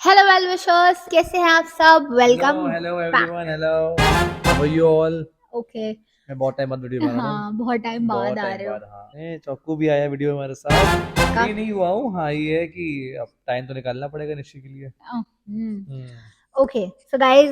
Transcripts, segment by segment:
Hello well wishers, कैसे हैं आप सब? Welcome hello back. Everyone. Hello, how are you all? Okay. मैं बहुत टाइम बाद वीडियो बना रहा हूँ। हाँ, बहुत टाइम बाद बहुत आ टाइम रहे हो। बाद। हाँ, चौक्कू भी आया वीडियो हमारे साथ। का फ्री नहीं हुआ हूँ। हाँ, ये है कि अब टाइम तो निकालना पड़ेगा निश्चय के लिए। हम्म। ओके, सो गाइस,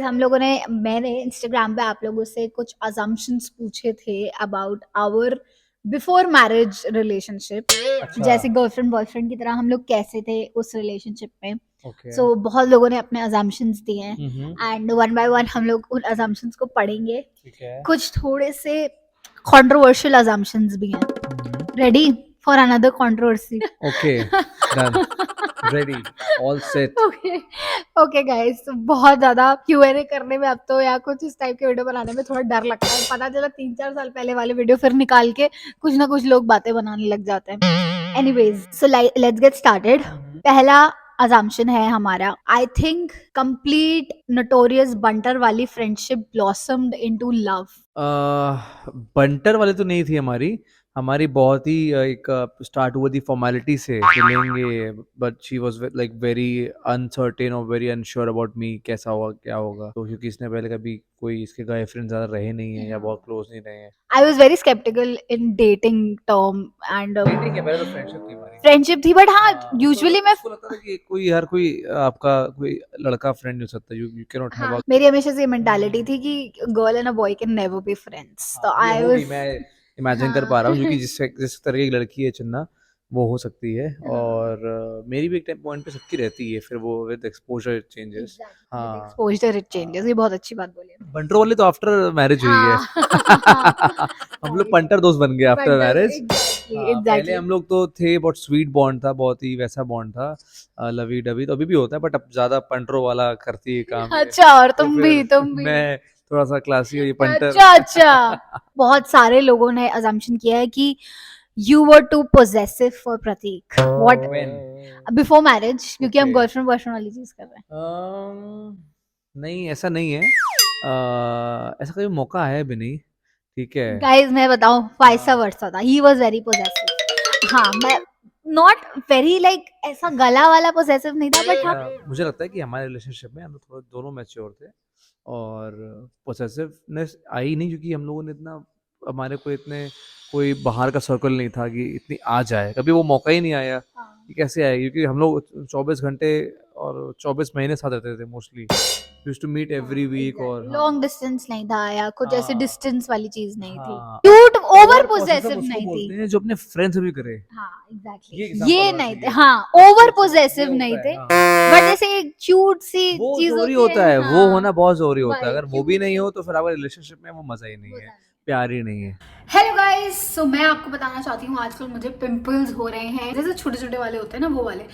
मैंने इंस्टाग्राम पे आप लोगों से कुछ अजम्पशंस पूछे थे about hour before marriage relationship. अच्छा। जैसे गर्लफ्रेंड बॉयफ्रेंड की तरह हम लोग कैसे थे उस रिलेशनशिप में। ओके। सो बहुत लोगों ने अपने अजम्पशंस दिए हैं हम्म। एंड वन बाय वन हम लोग उन अजम्पशंस को पढ़ेंगे। ठीक है। कुछ थोड़े से कंट्रोवर्शियल अजम्पशंस भी हैं। Ready for another controversy? Okay, done, ready, all set. Okay. Okay guys, बहुत ज्यादा क्यूएनए करने में अब तो या कुछ इस टाइप के वीडियो बनाने में थोड़ा डर लगता है। पता चला 3-4 साल पहले वाले वीडियो फिर निकाल के कुछ ना कुछ लोग बातें बनाने लग जाते हैं। Anyways, so let's get started. पहला अजम्पशन है हमारा, आई थिंक कंप्लीट नोटोरियस बंटर वाली फ्रेंडशिप ब्लॉसम्ड इनटू लव। बंटर वाले तो नहीं थी हमारी। हमारी बहुत ही एक स्टार्ट हुआ थी फॉर्मेलिटी से मिलेंगे, but she was like very uncertain और वेरी अनश्योर अबाउट मी, कैसा होगा क्या होगा। तो क्योंकि इसने पहले कभी कोई इसके गर्लफ्रेंड ज्यादा रहे नहीं है या बहुत क्लोज नहीं रहे हैं। I was very skeptical in dating term and dating क्या, पहले तो फ्रेंडशिप थी हमारी। फ्रेंडशिप थी, बट हाँ, हाँ, यूजुअली मैं उसको लगता था कि कोई हर कोई आपका कोई लड़का फ्रेंड हो सकता है। यू कैन नॉट हैव हाँ, अ। मेरी हमेशा से ये मेंटालिटी थी कि girl and a boy can never be friends, तो हाँ, ये आई होगी, वाज। मैं इमेजिन कर हाँ। पा रहा हूँ, क्योंकि जिस तरह की लड़की है चुनना, वो हो सकती है। हाँ, और मेरी भी एक टाइम पॉइंट पे सबकी रहती है, फिर वो with exposure changes. Exactly, with हाँ। Exposure it changes. हाँ, ये बहुत अच्छी बात बोली है। बंटरो वाली तो आफ्टर मैरिज हुई है। हम लोग राइट। पंटर दोस्त बन गए आफ्टर बंटर, मैरिज। एग्जैक्टली हाँ, पहले एग्जैक्टली। हम लोग तो थे, बहुत स्वीट बॉन्ड था, बहुत ही वैसा बॉन्ड था, लवी डबी तो अभी भी होता है, बट अब ज्यादा पंटरों वाला करती है काम ये। अच्छा, और तो तुम भी फिर तुम भी मैं थोड़ा सा क्लासी और ये पंटर। अच्छा अच्छा। बहुत सारे लोगों ने अजम्पशन किया है कि you were too possessive for Prateek. What? When? Before marriage, क्योंकि हम ओके। गर्लफ्रेंड बॉयफ्रेंड वाली चीज कर रहे हैं। नहीं, ऐसा नहीं है। ऐसा कोई मौका है भी नहीं। ठीक है। गाइस, मैं बताऊं, वाइसा हाँ। वर्सा था। He was very possessive. हाँ, मैं नॉट वेरी लाइक ऐसा गला वाला पोजेसिव नहीं था, बट हाँ। मुझे लगता है कि हमारे रिलेशनशिप में हम लोग थोड़े दोनों मैच्योर थे, और पोसेसिवनेस आई नहीं क्योंकि हम लोगों ने इतना, हमारे को इतने कोई बाहर का सर्कल नहीं था कि इतनी आ जाए, कभी वो मौका ही नहीं आया कि कैसे आए, क्योंकि हम लोग 24 घंटे और 24 महीने साथ रहते थे mostly. Used to meet every week. और एग्जैक्टली, हाँ। लॉन्ग डिस्टेंस नहीं था या कुछ ऐसी हाँ। डिस्टेंस वाली चीज नहीं थी। हाँ। Cute over over possessive possessive उसको नहीं थी। बोलते हैं जो अपने फ्रेंड से भी करे। हाँ, एग्जैक्टली, ये एग्जांपल ये होना नहीं थे। चाहिए। हाँ, अच्छा ओवर अच्छा, ये पोजेसिव नहीं होता है। थे, हाँ हाँ। बट जैसे एक क्यूट सी वो चीज जरूरी होती है। होता है, वो हाँ, होना बहुत जरूरी होता है। वही अगर वो भी क्यूट नहीं सी हो तो फिर आपका रिलेशनशिप में वो मजा ही नहीं है, मजा नहीं। प्यार ही नहीं है। हेलो गाइस, सो मैं आपको बताना चाहती हूँ, आजकल मुझे पिंपल्स हो रहे हैं, जैसे छोटे छोटे वाले होते हैं ना, वो वाले।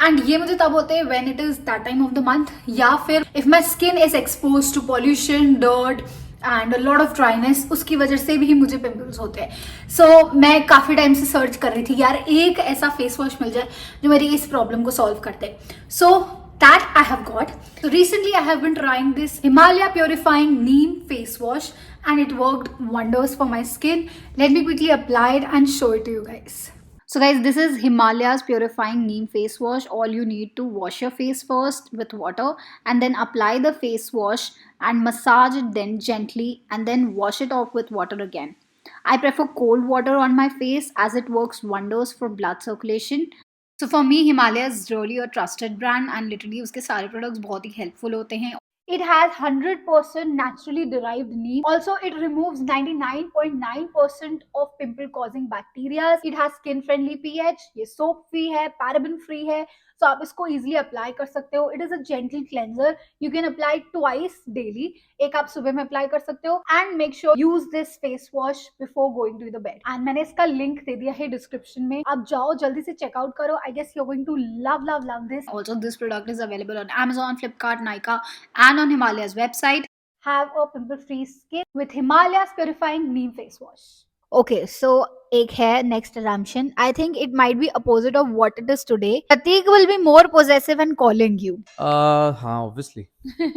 एंड ये मुझे तब होते हैं when it is that time of the month, या फिर if my skin is expose to pollution, dirt and lot of dryness, उसकी वजह से भी मुझे पिंपल्स होते हैं। सो मैं काफी टाइम से सर्च कर रही थी यार, एक ऐसा फेस वॉश मिल जाए जो मेरी इस प्रॉब्लम को सॉल्व करते। सो that I have got. So recently I have been trying this Himalaya Purifying Neem Face Wash and it worked wonders for my skin. Let me quickly apply it and show it to you guys. So guys, this is Himalaya's Purifying Neem Face Wash. All you need to wash your face first with water and then apply the face wash and massage it then gently and then wash it off with water again. I prefer cold water on my face as it works wonders for blood circulation. So for me, Himalaya is really a trusted brand and literally उसके सारे products बहुत ही helpful होते हैं. It has 100% naturally derived neem. Also, it removes 99.9% of pimple causing bacteria. It has skin friendly pH. ये soap free है, paraben free है. So आप इसको easily apply कर सकते हो. It is a gentle cleanser. You can apply it twice daily. एक आप सुबह में apply कर सकते हो. And make sure use this face wash before going to the bed. And मैंने इसका link दे दिया है description में. आप जाओ जल्दी से check out करो. I guess you're going to love this. Also, this product is available on Amazon, Flipkart, Nykaa, and on Himalaya's website. Have a pimple free skin with Himalaya's Purifying Neem Face Wash. Okay, so एक है next assumption. I think it might be opposite of what it is today. Pratik will be more possessive and calling you. हाँ obviously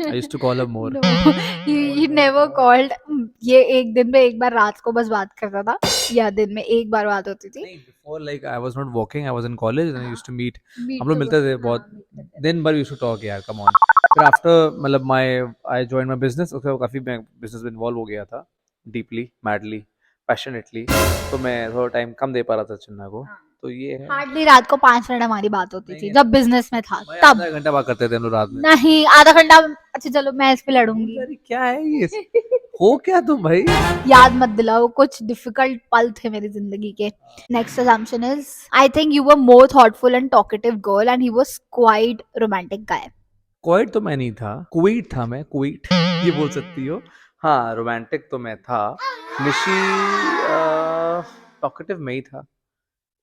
I used to call her more. No, he never called. ये एक दिन में एक बार रात को बस बात करता था या दिन में एक बार बात होती थी. नहीं before like I was not working, I was in college and I used to meet. Meet हम लोग तो मिलते थे हाँ, बहुत. meet करते थे. दिन भर यूज्ड टू टॉक यार, कम ऑन. फिर आफ्टर मतलब my I join my business, उसके बाद काफी मैं बिजनेस में इन्वॉल्व हो गया था डीपली, मैडली, पैशनेटली. तो मैं थोड़ा टाइम कम दे पा रहा था चिन्ना को. हाँ. तो ये है. हार्डली रात को 5 मिनट हमारी बात होती नहीं थी है. जब बिजनेस में था भाई तब. आधा घंटा बात करते थे हम लोग रात में. नहीं आधा घंटा. अच्छा चलो मैं इस पे लड़ूंगी. अरे क्या है ये, हो क्या तुम भाई. याद मत दिलाओ कुछ डिफिकल्ट पल थे मेरी जिंदगी के. Next assumption is I think you were more thoughtful and talkative girl and he was quite romantic guy. Quite तो मैं नहीं था, क्वीट था मैं, क्वीट ये बोल सकती हो. हाँ रोमांटिक तो मैं था. निशी टॉकेटिव में ही था.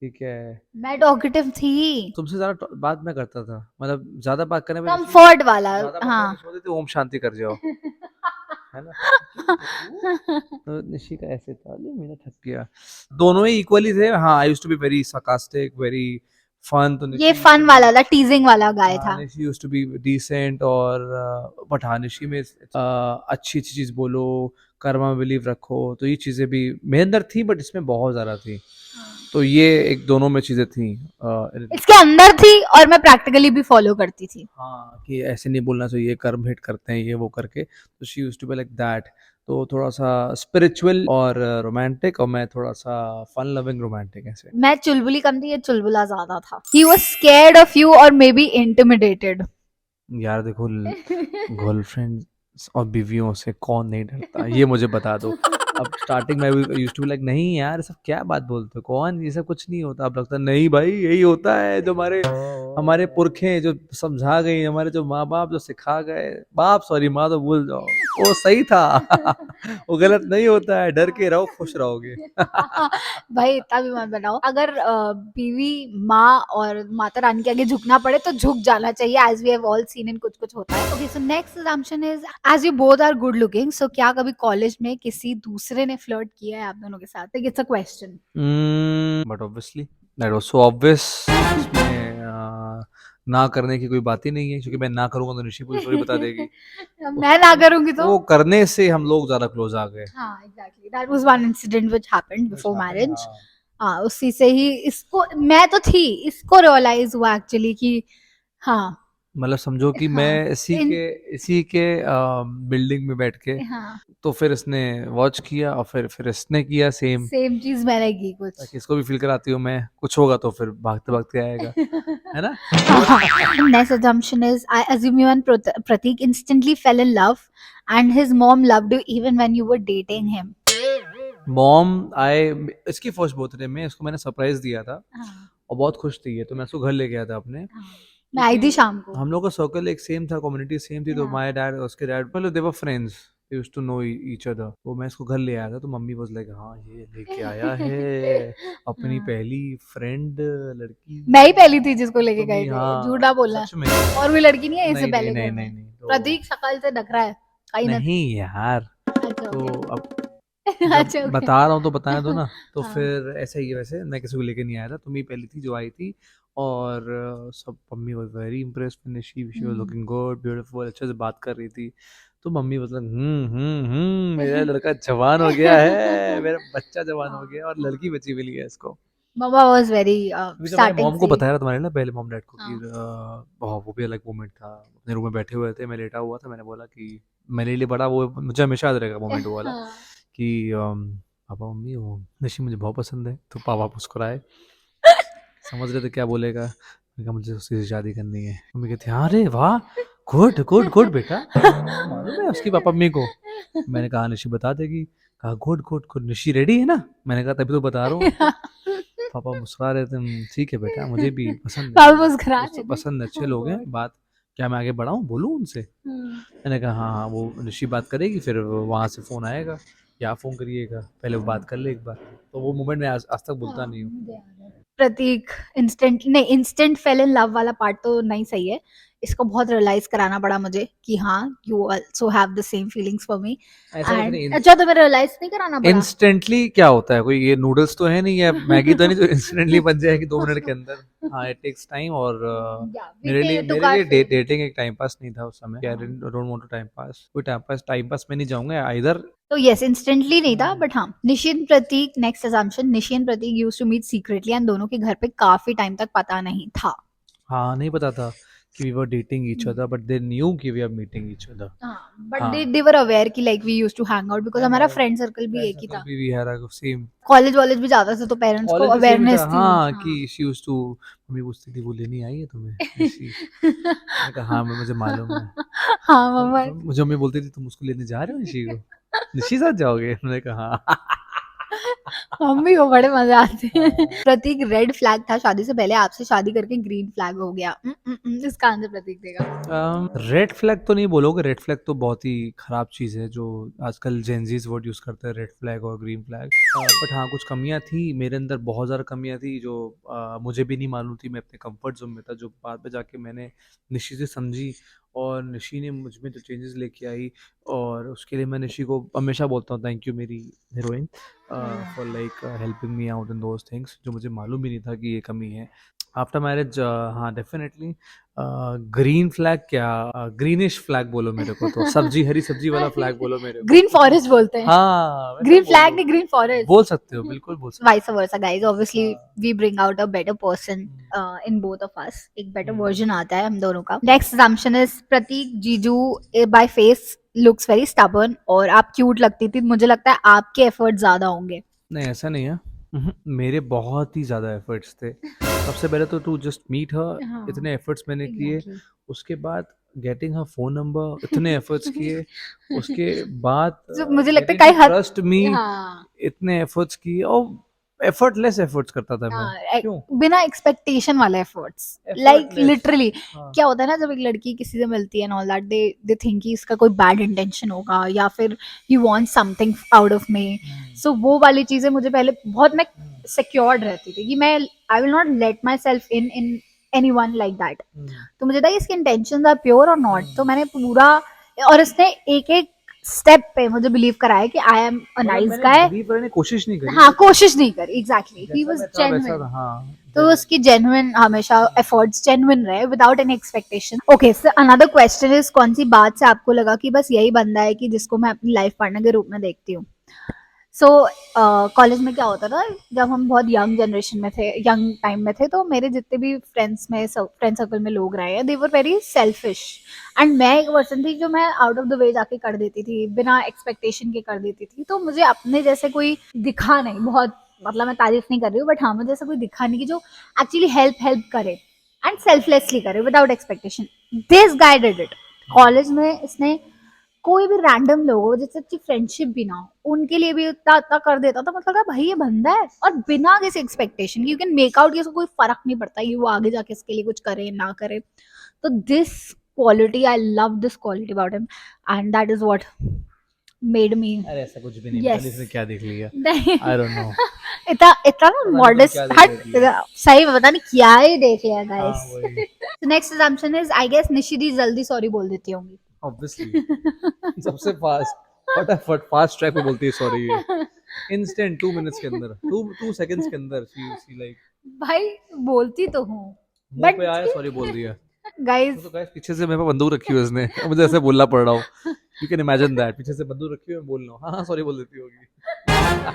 ठीक है. मैं talkative थी. तुमसे ज्यादा बात मैं करता था, मतलब ज्यादा बात करने में कंफर्ट वाला. ज्यादा बात हाँ. करने में सोचते थे ओम शांति कर जाओ, है ना. तो निशी का ऐसे था, ले मेरा थक गया. दोनों ही इक्वली थे. हाँ I used to be very sarcastic, very fun. तो ये फन वाला था टीजिंग वाला गाय था. Nishi used to be decent और बट हाँ निशी में अच्छी अच्छी चीज बोलो, कर्मा में बिलीव रखो, तो ये चीजें भी मेरे अंदर थी बट इसमें बहुत ज्यादा थी. तो ये एक दोनों में चीजें थी. इसके अंदर थी और मैं प्रैक्टिकली भी फॉलो करती थी. हाँ कि ऐसे नहीं बोलना चाहिए, कर्म हिट करते हैं ये वो करके. तो she used to be like that. तो थोड़ा सा स्पिरिचुअल और रोमांटिक, और मैं थोड़ा सा फन लविंग रोमांटिक ऐसे. मैं चुलबुली कम थी, ये चुलबुला ज्यादा था. He was scared of you or maybe intimidated. यार देखो गर्लफ्रेंड और बीवियों से कौन नहीं डरता, ये मुझे बता दो. अब स्टार्टिंग में यूज्ड टू बी लाइक नहीं यार सब क्या बात बोलते हो, कौन, ये सब कुछ नहीं होता. अब लगता है नहीं भाई यही होता है, जो हमारे हमारे पुरखे जो समझा गए, हमारे जो माँ बाप जो सिखा गए, बाप सॉरी माँ तो भूल जाओ, वो सही था. वो गलत नहीं होता है, डर के रहो खुश रहोगे. भाई इतना भी मत बनाओ. अगर बीवी माँ और माता रानी के आगे झुकना पड़े तो झुक जाना चाहिए, as we have all seen in Kuch Kuch Hota Hai. Okay so next assumption is as you both are good looking, so क्या कभी कॉलेज में किसी दूसरे ने फ्लर्ट किया है आप दोनों के साथ? It's a question. But obviously that was so obvious. इसमें ना करने की कोई बात ही नहीं है, क्योंकि मैं ना करूंगा तो निशी पूरी स्टोरी बता देगी. मैं ना करूंगी तो वो करने से हम लोग ज्यादा क्लोज आ गए. हाँ exactly that was one incident which happened before marriage. हाँ उसी से ही इसको, मैं तो थी, इसको रियलाइज हुआ एक्चुअली कि हाँ. मतलब समझो कि हाँ, मैं इसी के बिल्डिंग में बैठ के, हाँ तो फिर इसने वॉच किया और फिर इसने किया सेम, सेम चीज मैंने की कुछ. ताकि इसको भी फील कराती हूँ मैं. कुछ होगा तो फिर भागते भागते आएगा, है ना. Next assumption is I assume you and Pratik instantly fell in love and his mom loved you even when you were dating him. Mom I, इसकी फर्स्ट बर्थडे में इसको मैंने सरप्राइज दिया था हाँ, और बहुत खुश थी ये, तो मैं इसको घर ले गया था अपने. हाँ. मैं आई थी शाम को. हम लोग का सर्कल एक सेम था, कम्युनिटी सेम थी. तो हाँ. माय डैड उसके डैड मतलब they were friends, they used to know each other. तो मैं इसको घर ले आया था, तो मम्मी वाज लाइक हाँ ये लेके आया है अपनी हाँ. पहली फ्रेंड लड़की. मैं ही पहली थी जिसको लेके तुम गए ही, थे. हाँ, झूठा बोलना. सच में. और भी लड़की नहीं है इससे नहीं पहले नहीं घर नहीं में. नहीं तो प्रतीक शक्ल से ढक रहा है. कहीं ना. नहीं यार. अच्छा तो okay. अब अच्छा जब okay. बता रहा हूँ तो बताने दो ना. तो हाँ. फिर ऐसा ही है, वैसे मैं किसी को लेके नहीं आया था, तुम ही पहली थी जो आई थी. और सब mummy was very impressed with she was looking good beautiful, अच्छे से बात कर रही थी. तो मम्मी मतलब मेरा लड़का जवान हो गया है, मेरा बच्चा जवान हो गया, और लड़की बची मिली है इसको. Mama was very क्योंकि जब मैंने starting मॉम को से. बताया था तुम्हारे ना, पहले मॉम डैड को कि हाँ. वो भी अलग मोमेंट था. अपने रूम में बैठे हुए थे, मैं लेटा हुआ था, मैंने बोला कि मेरे लिए बड़ा वो मुझे हमेशा याद रहेगा मोमेंट वो वाला हाँ. कि पापा मम्मी वो निशी मुझे बहुत पसंद है. तो पापा मुस्कुराए, समझ रहे थे क्या बोलेगा. मैंने कहा मुझे उससे शादी करनी है. मम्मी कहती हाँ अरे वाह गुड गुड गुड बेटा, मालूम है उसकी पापा मम्मी को. मैंने कहा निशी बता देगी. कहा good good good, Nishi ready है ना. मैंने कहा तभी तो बता रहा हूँ. पापा मुस्कुरा रहे थे. ठीक है बेटा मुझे भी पसंद पापा है, मुस्कुरा मुझसे रहे थे. पसंद है, अच्छे लोग हैं. बात क्या मैं आगे बढ़ाऊँ, बोलूँ उनसे. मैंने कहा हाँ हाँ वो निशी बात करेगी, फिर वहाँ से फ़ोन आएगा या फ़ोन करिएगा, पहले वो बात कर ले एक बार. तो वो मोमेंट मैं आज तक भूलता नहीं हूँ. प्रतीक इंस्टेंट फेल इन लव वाला पार्ट तो नहीं सही है. इसको बहुत रियलाइज कराना पड़ा मुझे कि हाँ you also have the same feelings for me. ऐसा कुछ नहीं। एंड अच्छा तुम्हें रियलाइज नहीं कराना पड़ा? इंस्टेंटली क्या होता है, कोई ये नूडल्स तो है नहीं या मैगी तो नहीं जो इंस्टेंटली बन जाएगी 2 मिनट के अंदर। हाँ, इट टेक्स टाइम। और Yeah, मेरे लिए डेटिंग एक टाइम पास नहीं था उस समय। I don't want to time pass, कोई टाइम पास में नहीं जाऊंगा आइदर। तो यस इंस्टेंटली नहीं था बट हाँ Nishin Prateek, next assumption, Nishin Prateek used to meet secretly and दोनों के घर पे काफी टाइम तक पता नहीं था। हाँ, नहीं पता था कि we were dating each other, but they knew कि we are meeting each other. हाँ बट हाँ, दे वर अवेयर कि like we used to hang out because हमारा फ्रेंड सर्कल भी एक ही था। We had a same college वॉलेज भी जाता था तो पेरेंट्स को कॉलेज भी सेम अवेयरनेस था। थी। हाँ, कि शी यूज्ड टू, मम्मी पूछती थी वो लेने आई है तुम्हें ऋषि। मैंने कहा हाँ मुझे मालूम है। हाँ मम्मा। मुझे मम्मी बोलती थी तुम उसको लेने जा रहे हो ऋषि को, ऋषि साथ जाओगे? मैंने कहा हाँ। मम्मी को बड़े मजे आते हैं। प्रतीक रेड फ्लैग था शादी से पहले, आपसे शादी करके ग्रीन फ्लैग हो गया। इसका आंसर प्रतीक देगा। रेड फ्लैग तो नहीं बोलोगे, रेड फ्लैग तो बहुत ही खराब चीज़ है जो आजकल जेनजीज वर्ड यूज़ करते हैं, रेड फ्लैग और ग्रीन फ्लैग। बट हाँ, कुछ कमियां थी मेरे अंदर, बहुत ज़्यादा कमियां थी जो मुझे भी नहीं मालूम थी। मैं अपने कंफर्ट जोन में था, जो बाद में जाके मैंने निशी से समझी और निशी ने मुझ में जो चेंजेस लेके आई, और उसके लिए मैं निशी को हमेशा बोलता हूँ थैंक यू मेरी heroine, for like helping me out in those things जो मुझे मालूम भी नहीं था कि ये कमी है। आफ्टर मैरिज हाँ डेफिनेटली ग्रीन फ्लैग क्या, ग्रीनिश फ्लैग बोलो मेरे को, तो सब्जी, हरी सब्जी वाला फ्लैग बोलो मेरे को। ग्रीन फॉरेस्ट बोलते हैं। हाँ, वैसा ग्रीन बोल फ्लैग दो, नहीं ग्रीन फॉरेस्ट। बोल सकते हो, बिल्कुल बोल सकते vice versa guys, obviously we bring out a better person हो। In both of us. एक बेटर वर्जन आता है हम दोनों का। नेक्स्ट असम्पशन इज प्रतीक जीजू by face looks very stubborn, और आप क्यूट लगती थी, मुझे लगता है आपके एफर्ट ज्यादा होंगे। नहीं, ऐसा नहीं है। मेरे बहुत ही ज़्यादा एफर्ट्स थे। सबसे पहले तो टू जस्ट मीट हर, हाँ इतने एफर्ट्स मैंने किए। एग्जैक्टली। उसके बाद गेटिंग हर फ़ोन नंबर, इतने एफर्ट्स किए। उसके बाद जो मुझे लगता है गेटिंग टू कई हद। ट्रस्ट मी, हाँ इतने एफर्ट्स किए। और एफर्टलेस एफर्ट्स करता था मैं। हाँ क्यों? बिना एक्सपेक्टेशन वाले एफर्ट्स, लाइक एफर्टलेस। लिटरली। हाँ। क्या होता है ना जब एक लड़की किसी से मिलती है and all that, they think कि इसका कोई बैड इंटेंशन होगा या फिर he want something out of me. So वो वाली चीजें मुझे पहले बहुत, मैं सिक्योर्ड रहती थी कि मैं I will not let my self in anyone like that. तो मुझे था कि इसके इंटेंशंस आर प्योर और नॉट। तो मैंने पूरा, और इसने एक एक स्टेप पे मुझे बिलीव कराया कि I am a nice guy. Believe करने की कोशिश नहीं करी। हाँ कोशिश नहीं करी, एग्जैक्टली ही वाज जैसा मैं था वैसा जेन्युइन। था। हाँ, तो उसकी जेन्युइन हमेशा एफर्ट्स जेन्युइन रहे without any expectation. Okay so another question is, कौन सी बात से आपको लगा कि बस यही बंदा है कि जिसको मैं अपनी लाइफ पार्टनर के रूप में देखती हूँ? सो कॉलेज में क्या होता था, जब हम बहुत यंग जनरेशन में थे, यंग टाइम में थे, तो मेरे जितने भी फ्रेंड सर्कल में लोग रहे हैं, दे वर वेरी सेल्फिश। एंड मैं एक पर्सन थी जो मैं आउट ऑफ द वे जाके कर देती थी, बिना एक्सपेक्टेशन के कर देती थी। तो मुझे अपने जैसे कोई दिखा नहीं, बहुत मतलब मैं तारीफ नहीं कर रही हूँ बट हाँ मुझे ऐसा कोई दिखा नहीं कि जो एक्चुअली हेल्प करे एंड सेल्फलेसली करे without expectation. This guy did it. College में इसने कोई भी रैंडम लोग हो जिससे अच्छी फ्रेंडशिप भी ना हो, उनके लिए भी इतना इतना कर देता था। मतलब भाई ये बंदा है, और बिना किसी expectation, you can make out, कोई फर्क नहीं पड़ता कि वो आगे जाके इसके लिए कुछ करे ना करे। तो this quality, I love this quality about him and that is what made me. अरे ऐसा कुछ भी नहीं, पता यस नहीं इसने क्या देख लिया। नहीं आई डोंट नो। इतना इतना ना तुम मॉडेस्ट क्या हट, देख लिया। सही में पता नहीं क्या ही देख लिया हाँ, गाइस। वही। तो next assumption is, I guess निशिदी जल्दी सॉरी बोल देती होंगी। ऑब्वियसली सबसे फटाफट फास्ट ट्रैक पे बोलती है सॉरी ये, इंस्टेंट 2 मिनट्स के अंदर, 2 सेकंड्स के अंदर शी लाइक भाई बोलती तो हूँ मुंह बट पे आया सॉरी बोल दिया। गाइस तो गाइस पीछे से मेरे पे बंदूक रखी हुई है उसने, मुझे ऐसे बोलना पड़ रहा हो। यू कैन इमेजिन दैट, पीछे से बंदूक रखी हुई है, बोल रहा हूँ हाँ हाँ सॉरी बोल देती होगी।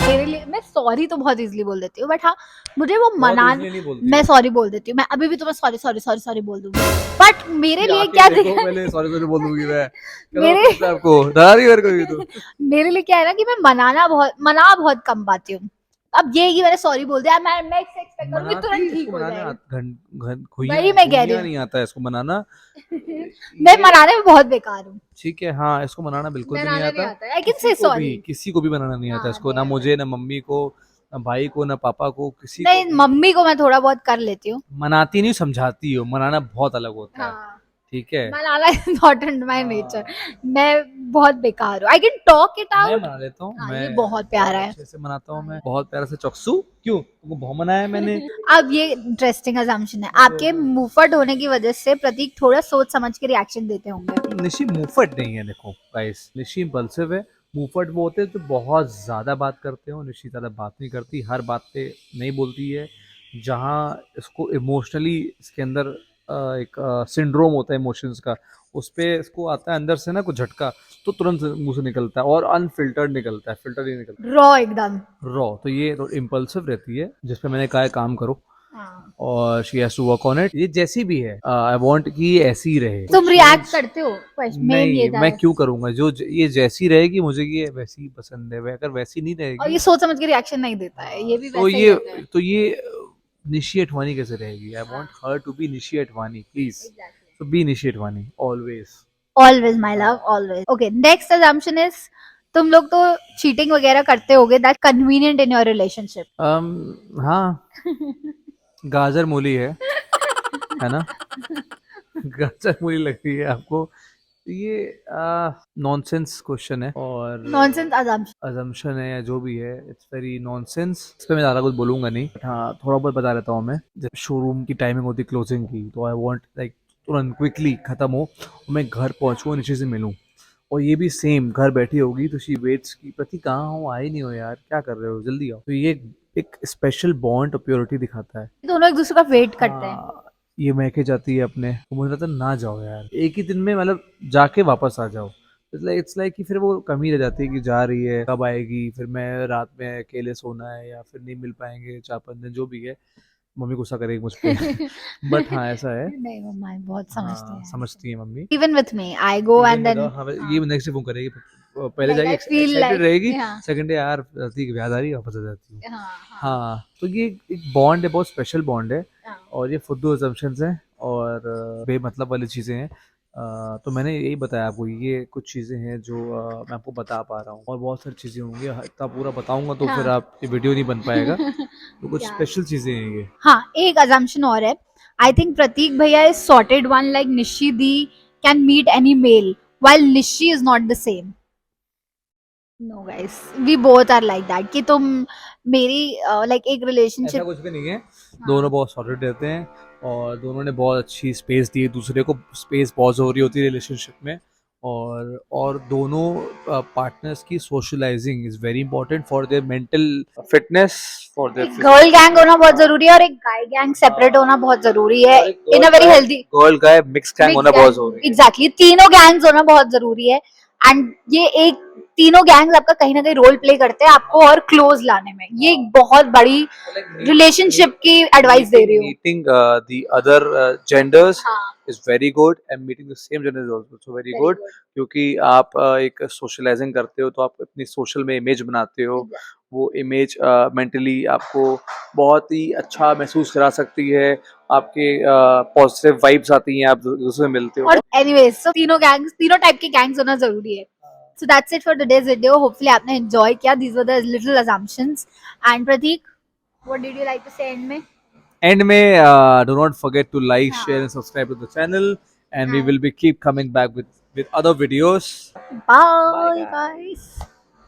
मेरे लिए मैं सॉरी तो बहुत इजीली बोल देती हूँ बट हाँ मुझे वो बहुत मना, easily नहीं बोलती मैं है। सॉरी बोल देती हूँ। मैं अभी भी तुम्हें सॉरी सॉरी सॉरी सॉरी बोल दूंगी बट मेरे ये लिए आके क्या देखो दिक्कत, पहले सॉरी सॉरी बोल दूंगी मैं, मेरे क्या आपको डरा रही है मेरे को ये तो। मेरे लिए क्या है ना कि मैं मना बहुत कम पाती हूँ। अब ये है कि मैंने सॉरी बोल दिया, मैं इससे एक्सपेक्ट करूंगी तुरंत ठीक इसको हो बनाना जाएगा। वही मैं कह रही हूँ। नहीं आता है इसको बनाना। मैं मनाने में बहुत बेकार हूँ, ठीक है, हाँ इसको बनाना बिल्कुल भी नहीं मनाने नहीं आता। आता, आई कैन से सॉरी। किसी को भी बनाना नहीं आता हाँ इसको, नहीं ना आता। मुझे ना मम्मी को ना भाई को ना पापा को, किसी को नहीं भी। मम्मी को मैं थोड़ा बहुत कर लेती हूँ। मनाती नहीं, समझाती हो, मनाना बहुत अलग होता है। हाँ ठीक है। Malala is not in my nature. मैं बहुत बेकार हूँ. I can talk it मैं out. मना लेता हूँ, हाँ, मैं ये बहुत प्यारा है. अच्छे से मनाता हूँ, मैं बहुत प्यारा से चौकसू क्यों तुमको बहुत मनाया मैंने। अब ये इंटरेस्टिंग अजम्पशन है. आपके मुंहफट होने की वजह से प्रतीक थोड़ा सोच समझ के रिएक्शन देते होंगे. निशी मुंहफट नहीं है, देखो गाइस, निशी इम्पल्सिव है। मुंहफट वो होते हैं जो बहुत ज़्यादा बात करते हो, निशी ज़्यादा बात नहीं करती, हर बात पे नहीं बोलती है। जहाँ इसको इमोशनली इसके अंदर एक सिंड्रोम होता है इमोशंस का, उस पे इसको आता है अंदर से ना कुछ झटका, तो तुरंत मुंह से निकलता है और अनफिल्टर्ड निकलता है, फिल्टर ही निकलता रॉ एकदम. है रॉ। तो ये तो इम्पल्सिव रहती है, जिस पे मैंने कहा है काम करो, हाँ. और she has to work on it. ये जैसी भी है, आई वांट कि ये ऐसी ही रहे। तुम रिएक्ट करते हो. मेन ये नहीं, मैं क्यों करूंगा, जो ये जैसी रहेगी मुझे ये वैसी ही पसंद है, अगर वैसी नहीं और ये रहेगी सोच समझ के रिएक्शन नहीं देता है. ये भी तो वैसे ही रहता है. ये निशी अडवाणी कैसे रहेगी। I want her to be Nishi Advani, please. So be Nishi Advani always. Always my love, always. Okay, next assumption is तुम लोग तो चीटिंग वगैरह करते होगे. That convenient in your relationship. हाँ, गाजर मूली है ना। गाजर मूली लगती है आपको। ये नॉनसेंस क्वेश्चन है और Nonsense assumption. अजम्पशन है या जो भी है, इट्स वेरी नॉनसेंस। इस पे मैं ज़्यादा कुछ बोलूंगा नहीं, बट हाँ थोड़ा बहुत बता देता हूँ मैं। जब शोरूम की टाइमिंग होती है क्लोजिंग की, तो आई वांट लाइक तुरंत क्विकली ख़त्म हो और मैं घर पहुँचूँ नीचे से मिलूँ। और ये भी सेम घर बैठी होगी तो शी वेट्स की, प्रति कहाँ हो, आए नहीं हो यार, क्या कर रहे हो, जल्दी आओ। तो ये एक स्पेशल बॉन्ड और प्योरिटी दिखाता है। दोनों एक दूसरे का वेट करते हैं. हाँ, ये महके जाती है अपने, तो मुझे लगता है ना जाओ यार, एक ही दिन में मतलब जाके वापस आ जाओ। इट्स लाइक कि फिर वो कमी रह जाती है कि जा रही है, कब आएगी, फिर मैं रात में अकेले सोना है या फिर नहीं मिल पाएंगे 4-5 दिन, जो भी है। मम्मी गुस्सा करेगी मुझ पे। बट हाँ ऐसा है। नहीं मम्मा बहुत समझती हाँ है. समझती है mummy. Even with me, I go Even and with then. her, हाँ, ये नेक्स्ट वो करेगी, पहले Like जाएगी I feel एक्साइटेड like. रहेगी, हाँ. सेकंड डे यार प्रतीक याद आ रही है, वापस आ जाती हूँ। हाँ. हाँ. हाँ, तो ये एक बॉन्ड है, बहुत स्पेशल बॉन्ड है। हाँ. और ये फुद्दू assumptions हैं और बेमतलब वाली चीज़ें हैं। तो मैंने यही बताया आपको, ये कुछ चीज़ें हैं जो मैं आपको बता पा रहा हूँ, और बहुत सारी चीज़ें होंगी, इतना पूरा बताऊंगा तो फिर हाँ. आप ये वीडियो नहीं बन पाएगा। तो कुछ Yeah. स्पेशल चीज़ें हैं ये। हाँ, एक assumption और है. I think प्रतीक भैया is sorted one like Nishi Di can meet any male while Nishi is not the same. No guys, we both are like that कि तुम मेरी like एक ऐसा relationship. कुछ भी नहीं है, दोनों बहुत सॉलिड रहते हैं और दोनों ने बहुत अच्छी स्पेस दी है दूसरे को, स्पेस बहुत ज़रूरी होती है रिलेशनशिप में। और दोनों पार्टनर्स की socializing is very important for their mental fitness, for their एक गर्ल गैंग होना बहुत जरूरी है और एक गाय गैंग सेपरेट होना बहुत जरूरी है. In a very healthy girl guy mix gang होना बहुत जरूरी है। एग्जैक्टली, तीनों गैंग्स होना बहुत जरूरी है. एंड ये एक तीनों गैंग्स आपका कहीं ना कहीं रोल प्ले करते हैं आपको और क्लोज लाने में. ये एक बहुत बड़ी रिलेशनशिप की एडवाइस दे रही हूँ. मीटिंग द अदर जेंडर्स हाँ. Is very good, and meeting the same gender is also very Very good, good. क्योंकि आप एक सोशलाइजिंग करते हो तो आप अपनी सोशल में इमेज बनाते हो। वो इमेज मेंटली आपको बहुत ही अच्छा महसूस करा सकती है, आपके पॉजिटिव वाइब्स आती हैं, आप दूसरे से मिलते हो। और एनीवेज, सो तीनों गैंग्स, तीनों टाइप के गैंग्स होना जरूरी है. So that's it for today's video. Hopefully आपने एंजॉय किया. These were the little assumptions. And Prateek, what did you like to say end में? एंड में do not forget to like, हाँ. share and subscribe to the channel, and we हाँ. will be keep coming back with other videos. Bye Bye, guys.